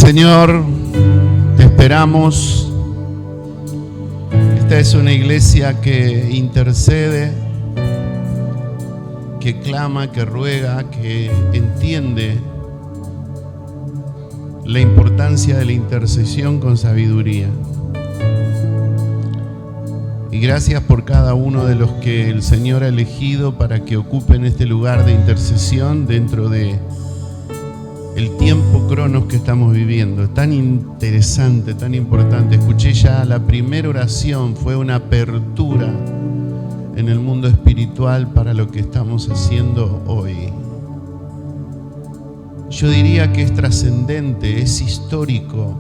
Señor, te esperamos. Esta es una iglesia que intercede, que clama, que ruega, que entiende la importancia de la intercesión con sabiduría. Y gracias por cada uno de los que el Señor ha elegido para que ocupen este lugar de intercesión dentro de el tiempo cronos que estamos viviendo. Tan interesante, tan importante. Escuché ya la primera oración, fue una apertura en el mundo espiritual para lo que estamos haciendo hoy. Yo diría que es trascendente, es histórico,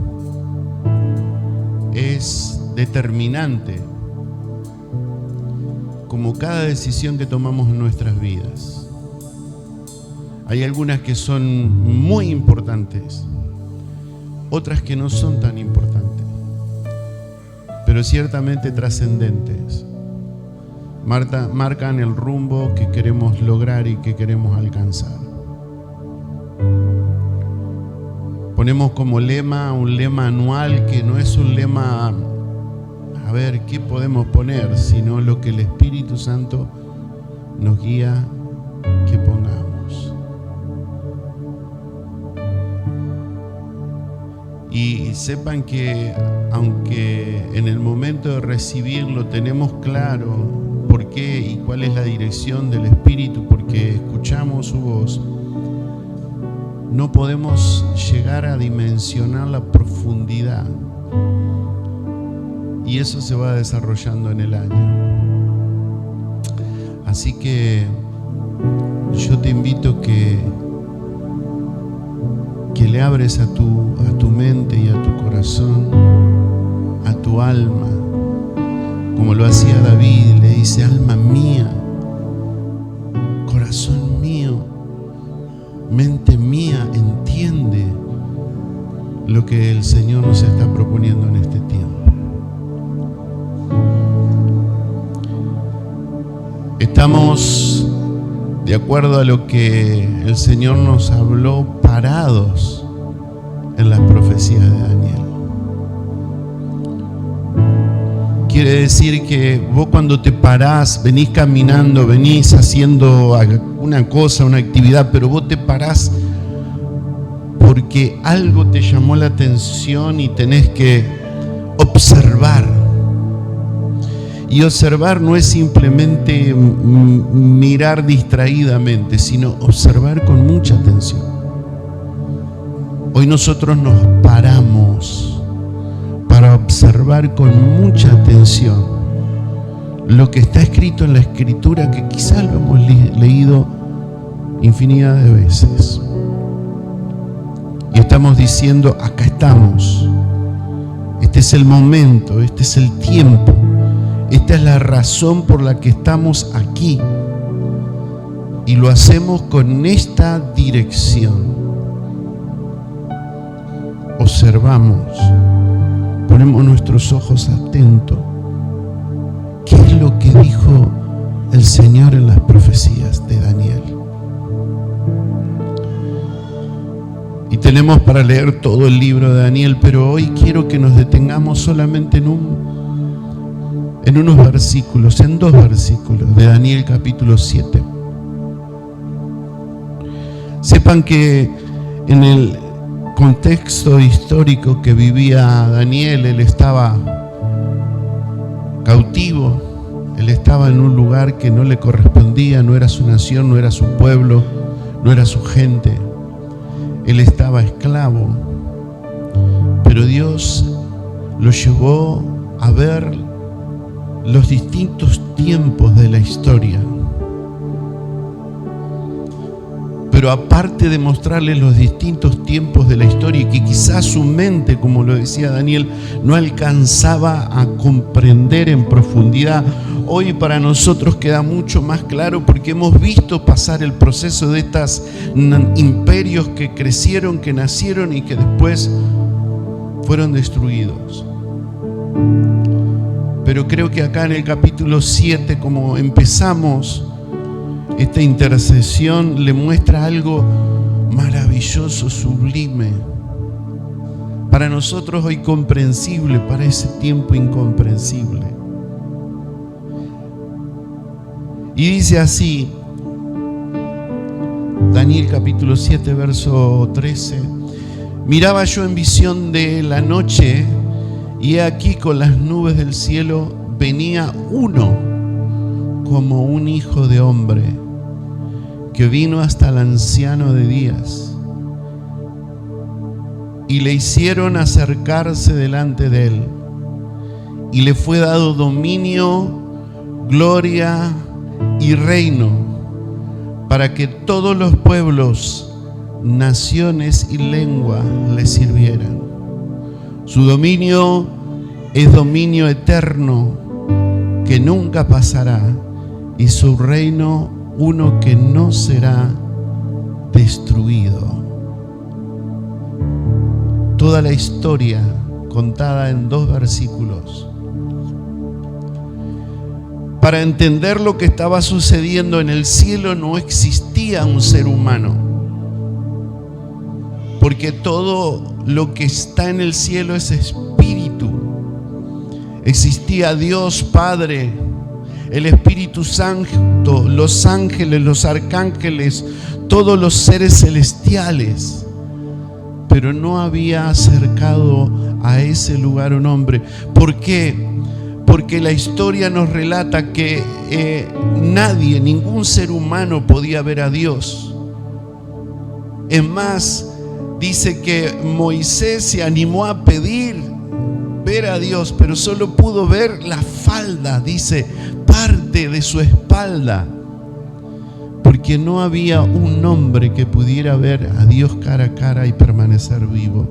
es determinante, como cada decisión que tomamos en nuestras vidas. Hay algunas que son muy importantes, otras que no son tan importantes, pero ciertamente trascendentes. Marcan el rumbo que queremos lograr y que queremos alcanzar. Ponemos como lema un lema anual que no es un lema, a ver, ¿qué podemos poner? Sino lo que el Espíritu Santo nos guía que pongamos. Y sepan que aunque en el momento de recibirlo tenemos claro por qué y cuál es la dirección del Espíritu, porque escuchamos su voz, no podemos llegar a dimensionar la profundidad. Y eso se va desarrollando en el año. Así que yo te invito que le abres a tu mente y a tu corazón, a tu alma, como lo hacía David. Le dice: alma mía, corazón mío, mente mía, entiende lo que el Señor nos está proponiendo en este tiempo. Estamos, de acuerdo a lo que el Señor nos habló, parados en las profecías de Daniel. Quiere decir que vos cuando te parás, venís caminando, venís haciendo una cosa, una actividad, pero vos te parás porque algo te llamó la atención y tenés que observar. Y observar no es simplemente mirar distraídamente, sino observar con mucha atención. Hoy nosotros nos paramos para observar con mucha atención lo que está escrito en la Escritura, que quizás lo hemos leído infinidad de veces. Y estamos diciendo: acá estamos. Este es el momento, este es el tiempo. Esta es la razón por la que estamos aquí. Y lo hacemos con esta dirección. Observamos, ponemos nuestros ojos atentos. ¿Qué es lo que dijo el Señor en las profecías de Daniel? Y tenemos para leer todo el libro de Daniel, pero hoy quiero que nos detengamos solamente en unos versículos, en 2 versículos de Daniel capítulo 7. Sepan que en el contexto histórico que vivía Daniel, él estaba cautivo, él estaba en un lugar que no le correspondía, no era su nación, no era su pueblo, no era su gente. Él estaba esclavo, pero Dios lo llevó a ver los distintos tiempos de la historia. Pero aparte de mostrarle los distintos tiempos de la historia, y que quizás su mente, como lo decía Daniel, no alcanzaba a comprender en profundidad, hoy para nosotros queda mucho más claro, porque hemos visto pasar el proceso de estos imperios que crecieron, que nacieron y que después fueron destruidos. Pero creo que acá en el capítulo 7, como empezamos esta intercesión, le muestra algo maravilloso, sublime. para nosotros hoy comprensible, para ese tiempo incomprensible. Y dice así, Daniel capítulo 7, verso 13: miraba yo en visión de la noche, y he aquí con las nubes del cielo venía uno como un hijo de hombre, que vino hasta el anciano de días, y le hicieron acercarse delante de él, y le fue dado dominio, gloria y reino, para que todos los pueblos, naciones y lengua le sirvieran. Su dominio es dominio eterno que nunca pasará, y su reino uno que no será destruido. Toda la historia contada en 2 versículos. Para entender lo que estaba sucediendo en el cielo, no existía un ser humano, porque todo lo que está en el cielo es espíritu. Existía Dios Padre, el Espíritu Santo, los ángeles, los arcángeles, todos los seres celestiales, pero no había acercado a ese lugar un hombre. ¿Por qué? Porque la historia nos relata que nadie, ningún ser humano podía ver a Dios. Es más, dice que Moisés se animó a pedir ver a Dios, pero solo pudo ver la falda, dice, parte de su espalda, porque no había un hombre que pudiera ver a Dios cara a cara y permanecer vivo,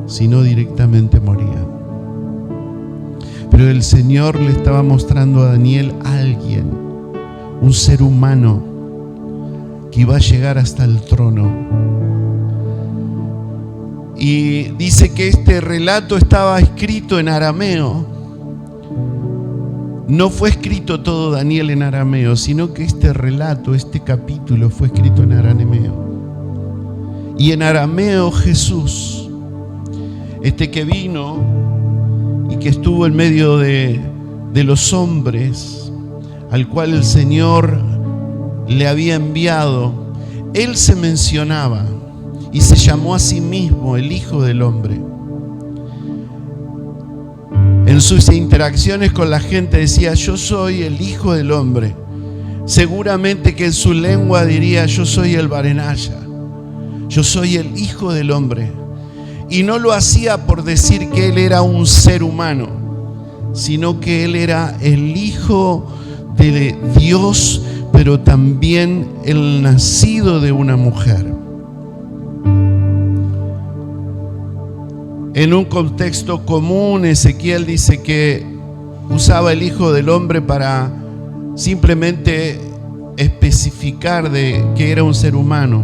sino directamente moría. Pero el Señor le estaba mostrando a Daniel a alguien, un ser humano que iba a llegar hasta el trono. Y dice que este relato estaba escrito en arameo. No fue escrito todo Daniel en arameo, sino que este relato, este capítulo fue escrito en arameo. Y en arameo Jesús, que vino y que estuvo en medio de los hombres, al cual el Señor le había enviado, él se mencionaba y se llamó a sí mismo el Hijo del Hombre. En sus interacciones con la gente decía: yo soy el Hijo del Hombre. Seguramente que en su lengua diría: yo soy el Barenaya, yo soy el Hijo del Hombre. Y no lo hacía por decir que él era un ser humano, sino que él era el Hijo de Dios, pero también el nacido de una mujer. En un contexto común, Ezequiel dice que usaba el Hijo del Hombre para simplemente especificar de que era un ser humano.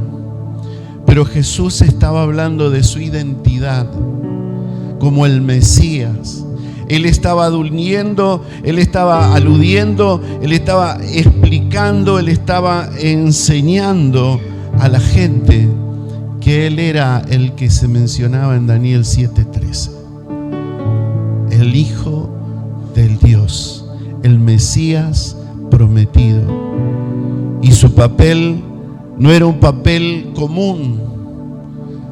Pero Jesús estaba hablando de su identidad como el Mesías. Él estaba aludiendo, él estaba explicando, él estaba enseñando a la gente que él era el que se mencionaba en Daniel 7:13. El Hijo del Dios, el Mesías prometido. Y su papel no era un papel común,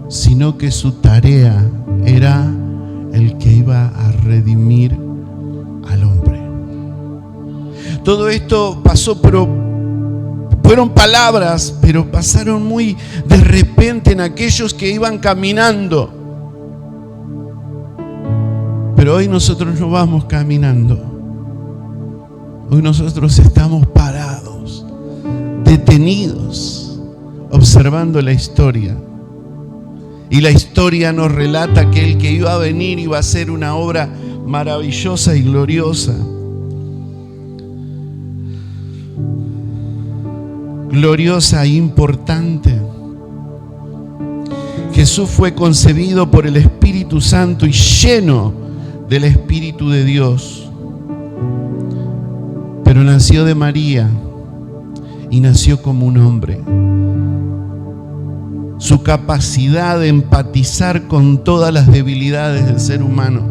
sino que su tarea era el que iba a redimir al hombre. Todo esto pasó, pero fueron palabras, pero pasaron muy de repente en aquellos que iban caminando. Pero hoy nosotros no vamos caminando. Hoy nosotros estamos parados, detenidos, observando la historia. Y la historia nos relata que el que iba a venir iba a hacer una obra maravillosa y gloriosa. Gloriosa e importante. Jesús fue concebido por el Espíritu Santo y lleno del Espíritu de Dios. Pero nació de María y nació como un hombre. su capacidad de empatizar con todas las debilidades del ser humano,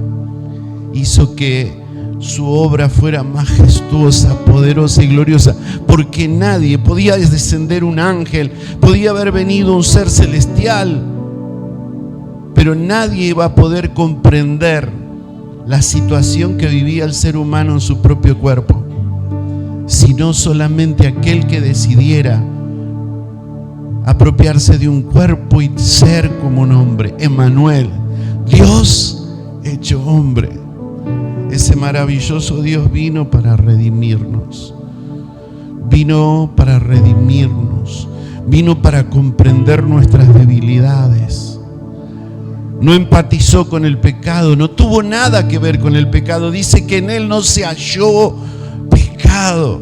hizo que su obra fuera majestuosa, poderosa y gloriosa, porque nadie podía descender un ángel, podía haber venido un ser celestial, pero nadie iba a poder comprender la situación que vivía el ser humano en su propio cuerpo, sino solamente aquel que decidiera apropiarse de un cuerpo y ser como un hombre. Emmanuel, Dios hecho hombre. Ese maravilloso Dios vino para redimirnos. Vino para redimirnos. Vino para comprender nuestras debilidades. No empatizó con el pecado, no tuvo nada que ver con el pecado. Dice que en él no se halló pecado,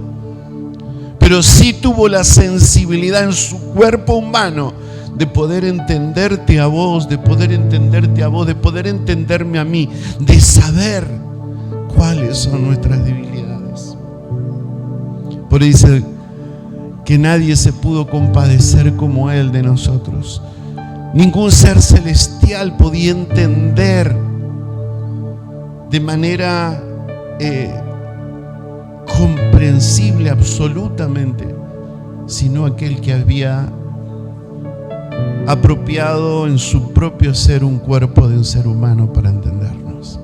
pero sí tuvo la sensibilidad en su cuerpo humano de poder entenderte a vos, de poder entenderte a vos, de poder entenderme a mí, de saber cuáles son nuestras debilidades. Por eso dice que nadie se pudo compadecer como Él de nosotros. Ningún ser celestial podía entender de manera comprensible absolutamente, sino aquel que había apropiado en su propio ser un cuerpo de un ser humano para entendernos.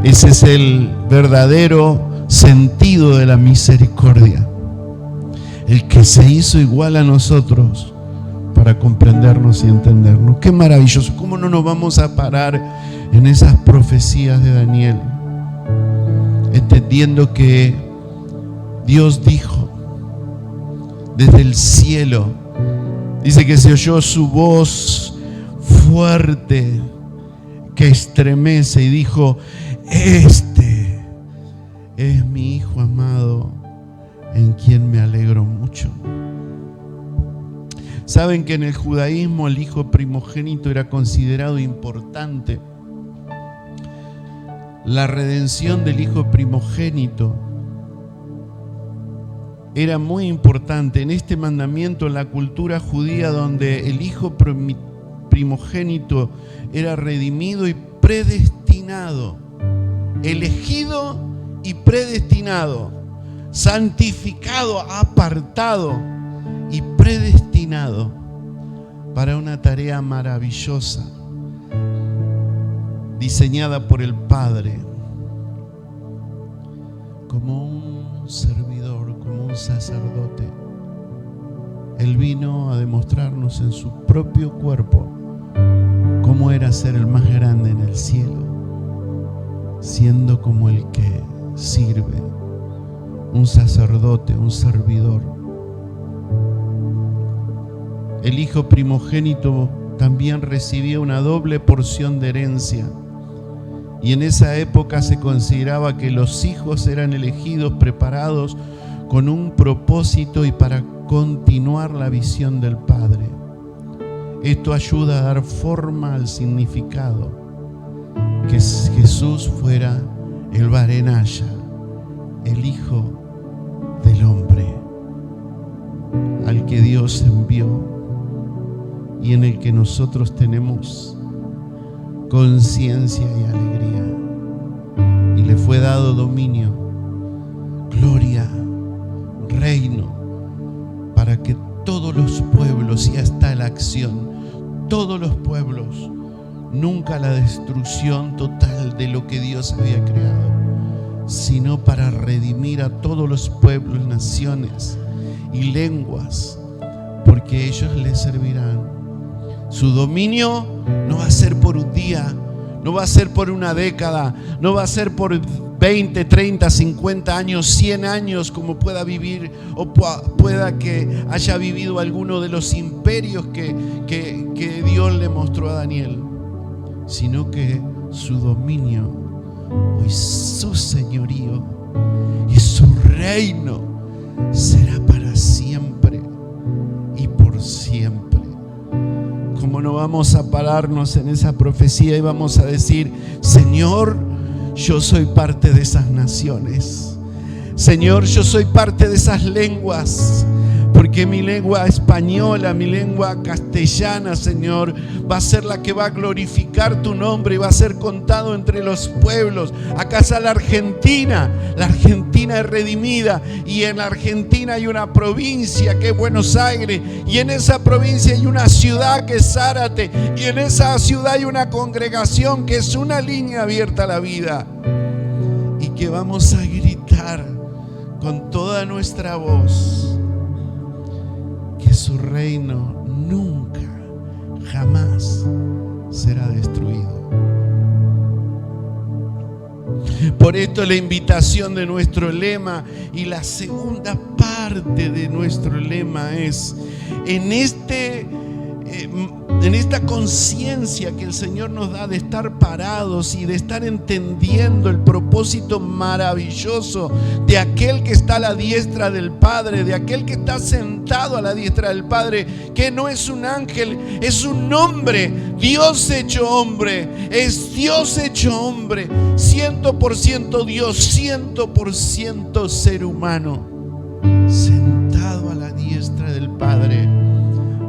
Ese es el verdadero sentido de la misericordia, el que se hizo igual a nosotros para comprendernos y entendernos. Qué maravilloso. ¿Cómo no nos vamos a parar en esas profecías de Daniel, entendiendo que Dios dijo desde el cielo? Dice que se oyó su voz fuerte que estremece y dijo: este es mi Hijo amado, en quien me alegro mucho. Saben que en el judaísmo el hijo primogénito era considerado importante. La redención del hijo primogénito era muy importante. En este mandamiento, en la cultura judía, donde el hijo primogénito era redimido y predestinado, elegido y predestinado, santificado, apartado y predestinado para una tarea maravillosa diseñada por el Padre, como un servidor, como un sacerdote. Él vino a demostrarnos en su propio cuerpo cómo era ser el más grande en el cielo, siendo como el que sirve, un sacerdote, un servidor. El hijo primogénito también recibía una doble porción de herencia, y en esa época se consideraba que los hijos eran elegidos, preparados con un propósito y para continuar la visión del Padre. Esto ayuda a dar forma al significado, que Jesús fuera el Barenaya, el Hijo del Hombre, al que Dios envió y en el que nosotros tenemos conciencia y alegría. Y le fue dado dominio, gloria, reino, para que todos los pueblos, y hasta la acción, todos los pueblos, nunca la destrucción total de lo que Dios había creado, sino para redimir a todos los pueblos, naciones y lenguas, porque ellos le servirán. Su dominio no va a ser por un día, no va a ser por una década, no va a ser por 20, 30, 50 años, 100 años, como pueda vivir o pueda que haya vivido alguno de los imperios que Dios le mostró a Daniel, sino que su dominio y su señorío y su reino será para siempre y por siempre. ¿Cómo no vamos a pararnos en esa profecía y vamos a decir: Señor, yo soy parte de esas naciones, Señor, yo soy parte de esas lenguas, porque mi lengua española, mi lengua castellana, Señor, va a ser la que va a glorificar tu nombre y va a ser contado entre los pueblos. Acá está la Argentina es redimida, y en la Argentina hay una provincia que es Buenos Aires, y en esa provincia hay una ciudad que es Zárate, y en esa ciudad hay una congregación que es una línea abierta a la vida, y que vamos a gritar con toda nuestra voz que su reino nunca, jamás será destruido. Por esto la invitación de nuestro lema y la segunda parte de nuestro lema es en esta conciencia que el Señor nos da de estar parados y de estar entendiendo el propósito maravilloso de aquel que está a la diestra del Padre, de aquel que está sentado a la diestra del Padre, que no es un ángel, es un hombre, Dios hecho hombre, es Dios hecho hombre, 100% Dios, 100% ser humano, sentado a la diestra del Padre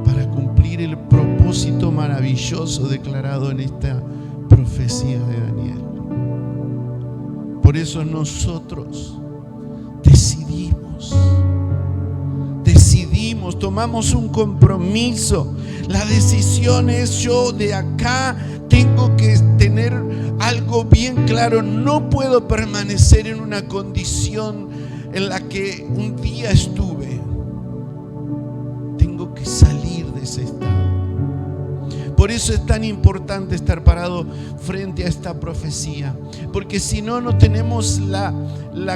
para cumplir el propósito maravilloso declarado en esta profecía de Daniel. Por eso nosotros decidimos, tomamos un compromiso. La decisión es: yo de acá tengo que tener algo bien claro. No puedo permanecer en una condición en la que un día estuve. Tengo que salir de ese estado. Por eso es tan importante estar parado frente a esta profecía, porque si no, no tenemos la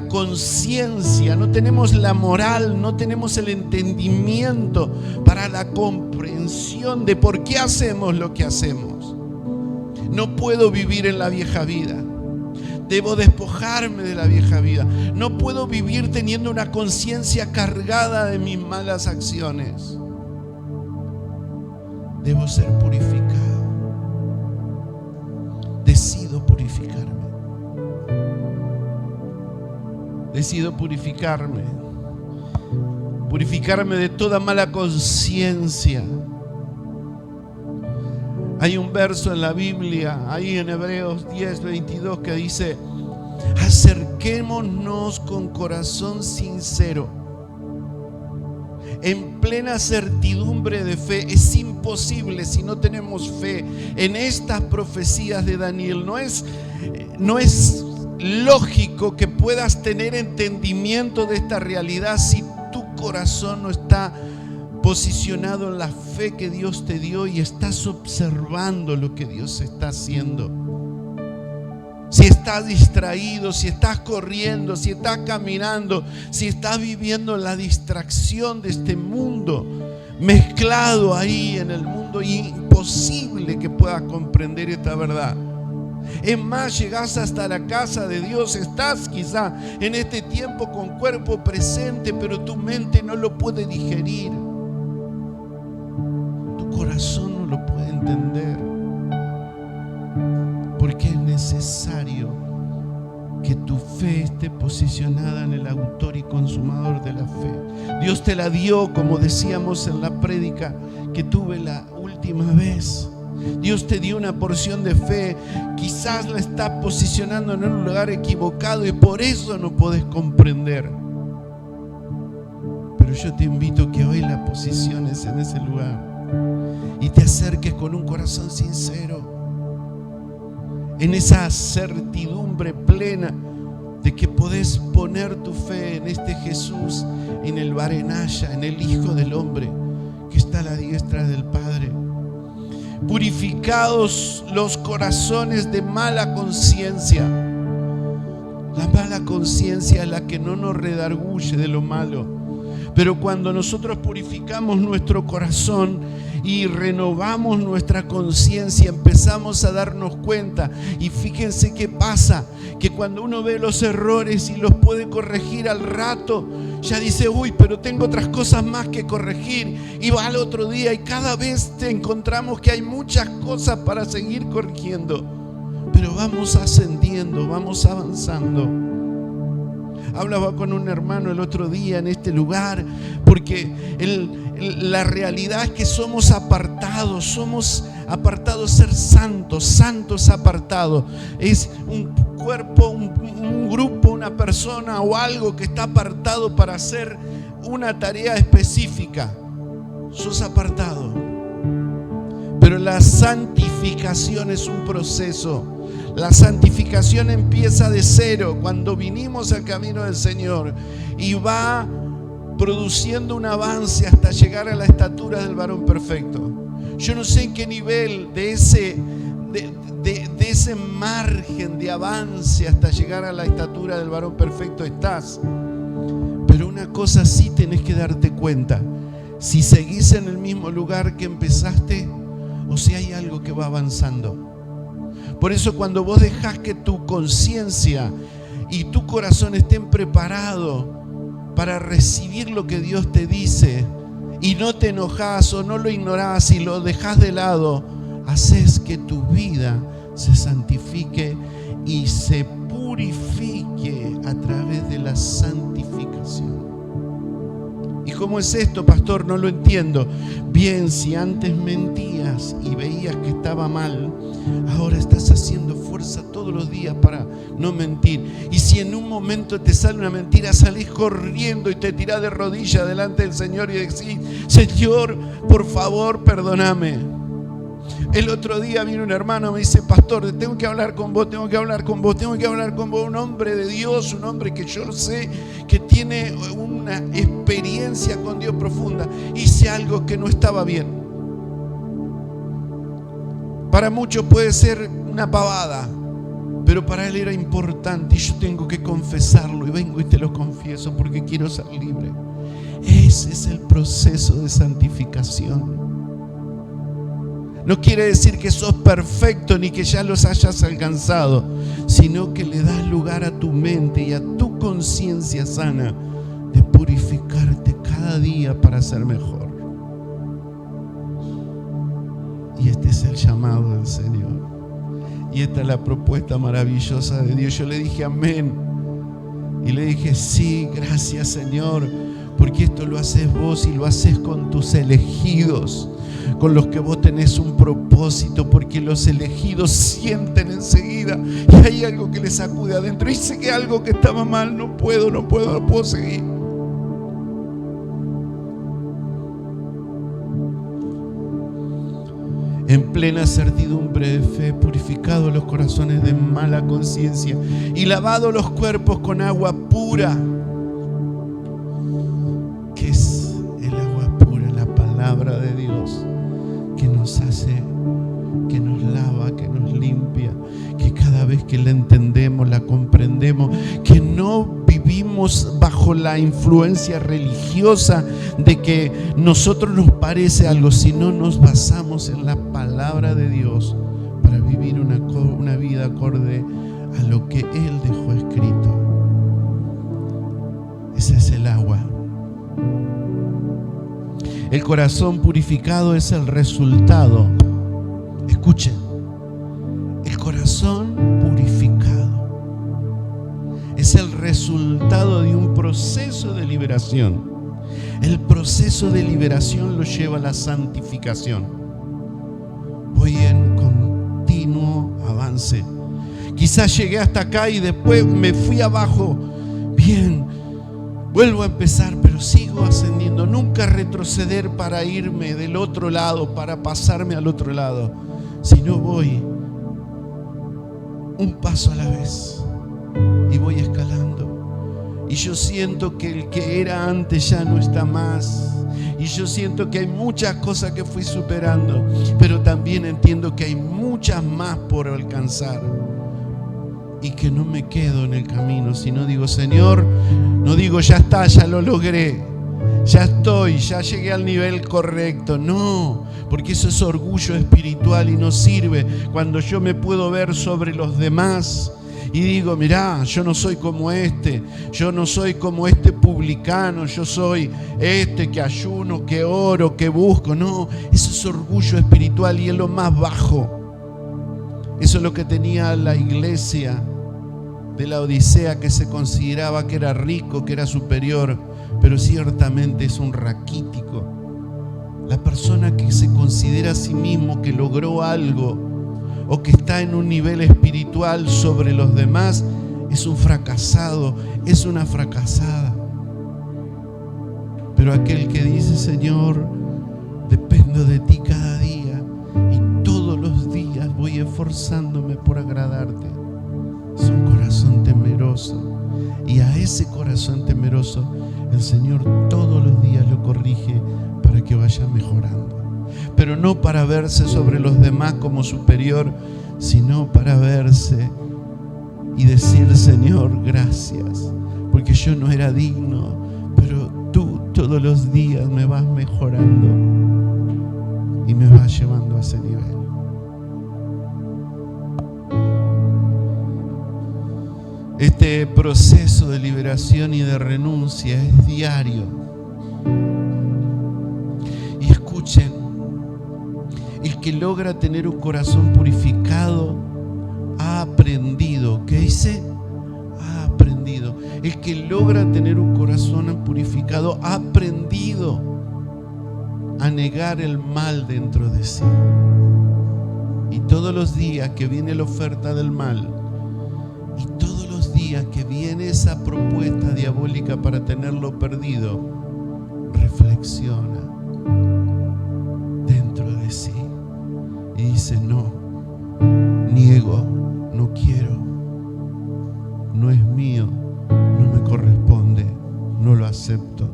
conciencia, no tenemos la moral, no tenemos el entendimiento para la comprensión de por qué hacemos lo que hacemos. No puedo vivir en la vieja vida. Debo despojarme de la vieja vida. No puedo vivir teniendo una conciencia cargada de mis malas acciones. Debo ser purificado. Decido purificarme. Decido purificarme. Purificarme de toda mala conciencia. Hay un verso en la Biblia, ahí en Hebreos 10:22, que dice: acerquémonos con corazón sincero, en plena certidumbre de fe. Es imposible si no tenemos fe en estas profecías de Daniel. No es lógico que puedas tener entendimiento de esta realidad si tu corazón no está posicionado en la fe que Dios te dio y estás observando lo que Dios está haciendo. Si estás distraído, si estás corriendo, si estás caminando, si estás viviendo la distracción de este mundo, mezclado ahí en el mundo, imposible que puedas comprender esta verdad. Es más, llegás hasta la casa de Dios, estás quizá en este tiempo con cuerpo presente, pero tu mente no lo puede digerir. Tu corazón no lo puede entender. Porque es necesario que tu fe esté posicionada en el autor y consumador de la fe. Dios te la dio, como decíamos en la prédica que tuve la última vez. Dios te dio una porción de fe. Quizás la estás posicionando en un lugar equivocado y por eso no podés comprender. Pero yo te invito a que hoy la posiciones en ese lugar y te acerques con un corazón sincero, en esa certidumbre plena de que podés poner tu fe en este Jesús, en el Barenaya, en el Hijo del Hombre que está a la diestra del Padre. Purificados los corazones de mala conciencia. La mala conciencia es la que no nos redarguye de lo malo. Pero cuando nosotros purificamos nuestro corazón y renovamos nuestra conciencia, empezamos a darnos cuenta. Y fíjense qué pasa, que cuando uno ve los errores y los puede corregir al rato, ya dice: uy, pero tengo otras cosas más que corregir. Y va al otro día y cada vez te encontramos que hay muchas cosas para seguir corrigiendo. Pero vamos ascendiendo, vamos avanzando. Hablaba con un hermano el otro día en este lugar, porque la realidad es que somos apartados, ser santos apartados. Es un cuerpo, un grupo, una persona o algo que está apartado para hacer una tarea específica. Sos apartado. Pero la santificación es un proceso. La santificación empieza de cero cuando vinimos al camino del Señor y va produciendo un avance hasta llegar a la estatura del varón perfecto. Yo no sé en qué nivel de ese margen de avance hasta llegar a la estatura del varón perfecto estás. Pero una cosa sí tenés que darte cuenta: si seguís en el mismo lugar que empezaste o si hay algo que va avanzando. Por eso cuando vos dejás que tu conciencia y tu corazón estén preparados para recibir lo que Dios te dice y no te enojás o no lo ignorás y lo dejás de lado, haces que tu vida se santifique y se purifique a través de la santificación. ¿Y cómo es esto, pastor? No lo entiendo. Bien, si antes mentías y veías que estaba mal, ahora estás haciendo fuerza todos los días para no mentir. Y si en un momento te sale una mentira, salís corriendo y te tirás de rodillas delante del Señor y decís: Señor, por favor, perdóname. El otro día vino un hermano, me dice: pastor, tengo que hablar con vos, un hombre de Dios, un hombre que yo sé que tiene una experiencia con Dios profunda. Hice algo que no estaba bien. Para muchos puede ser una pavada, pero para él era importante y yo tengo que confesarlo, y vengo y te lo confieso porque quiero ser libre. Ese es el proceso de santificación. No quiere decir que sos perfecto ni que ya los hayas alcanzado, sino que le das lugar a tu mente y a tu conciencia sana de purificarte cada día para ser mejor. Y este es el llamado del Señor. Y esta es la propuesta maravillosa de Dios. Yo le dije amén. Y le dije: sí, gracias, Señor, porque esto lo haces vos y lo haces con tus elegidos, con los que vos tenés un propósito, porque los elegidos sienten enseguida y hay algo que les sacude adentro. Y sé que algo que estaba mal, no puedo seguir. En plena certidumbre de fe, purificados los corazones de mala conciencia y lavados los cuerpos con agua pura. ¿Qué es el agua pura? La palabra de Dios, que nos hace, que nos lava, que nos limpia, que cada vez que la entendemos, la comprendemos, que no vivimos bajo la influencia religiosa de que nosotros nos parece algo, sino nos basamos en la palabra de Dios para vivir una vida acorde a lo que Él dejó escrito. Ese es el agua. El corazón purificado es el resultado. Escuchen, el corazón purificado es el resultado de un proceso de liberación. El proceso de liberación lo lleva a la santificación. Voy en continuo avance. Quizás llegué hasta acá y después me fui abajo. Bien, vuelvo a empezar, pero sigo ascendiendo. Nunca retroceder para irme del otro lado, para pasarme al otro lado, sino voy un paso a la vez y voy escalando. Y yo siento que el que era antes ya no está más. Y yo siento que hay muchas cosas que fui superando, pero también entiendo que hay muchas más por alcanzar. Y que no me quedo en el camino, sino digo: Señor, no digo ya está, ya lo logré, ya estoy, ya llegué al nivel correcto. No, porque eso es orgullo espiritual y no sirve cuando yo me puedo ver sobre los demás y digo: mirá, yo no soy como yo no soy como este publicano, yo soy este que ayuno, que oro, que busco. No, eso es orgullo espiritual y es lo más bajo. Eso es lo que tenía la iglesia de la Odisea, que se consideraba que era rico, que era superior, pero ciertamente es un raquítico. La persona que se considera a sí mismo que logró algo o que está en un nivel espiritual sobre los demás es un fracasado, es una fracasada. Pero aquel que dice: Señor, dependo de ti cada día y todos los días voy esforzándome por agradarte, es un corazón temeroso. Y a ese corazón temeroso el Señor todos los días lo corrige para que vaya mejorando. Pero no para verse sobre los demás como superior, sino para verse y decir: Señor, gracias, porque yo no era digno, pero tú todos los días me vas mejorando y me vas llevando a ese nivel. Este proceso de liberación y de renuncia es diario. Y escuchen, el que logra tener un corazón purificado ha aprendido. ¿Qué dice? Ha aprendido. El que logra tener un corazón purificado ha aprendido a negar el mal dentro de sí. Y todos los días que viene la oferta del mal, y todos los días que viene esa propuesta diabólica para tenerlo perdido, reflexiona dentro de sí y dice: no, niego, no quiero, no es mío, no me corresponde, no lo acepto.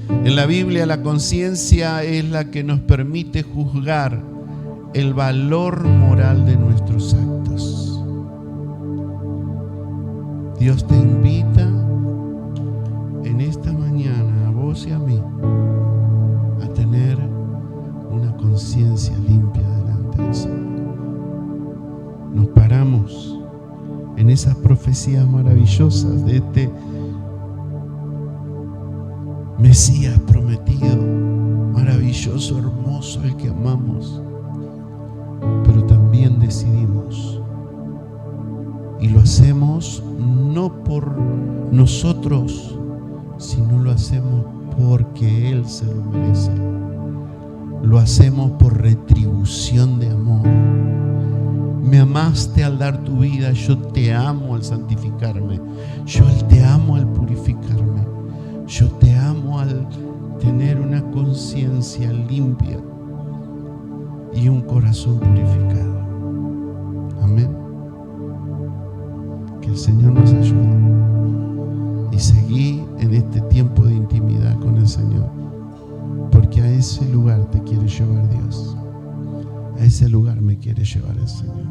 En la Biblia, la conciencia es la que nos permite juzgar el valor moral de nuestros actos. Dios te invita en esta mañana, a vos y a mí, a tener una conciencia limpia delante del Señor. Nos paramos en esas profecías maravillosas de este Mesías prometido, maravilloso, hermoso, el que amamos, pero también decidimos, y lo hacemos no por nosotros, sino lo hacemos porque Él se lo merece. Lo hacemos por retribución de amor. Me amaste al dar tu vida, yo te amo al santificarme, yo te amo al purificarme, yo te amo al tener una conciencia limpia y un corazón purificado. Amén. Que el Señor nos ayude y seguí en este tiempo de intimidad con el Señor, porque a ese lugar te quiere llevar Dios. A ese lugar me quiere llevar el Señor.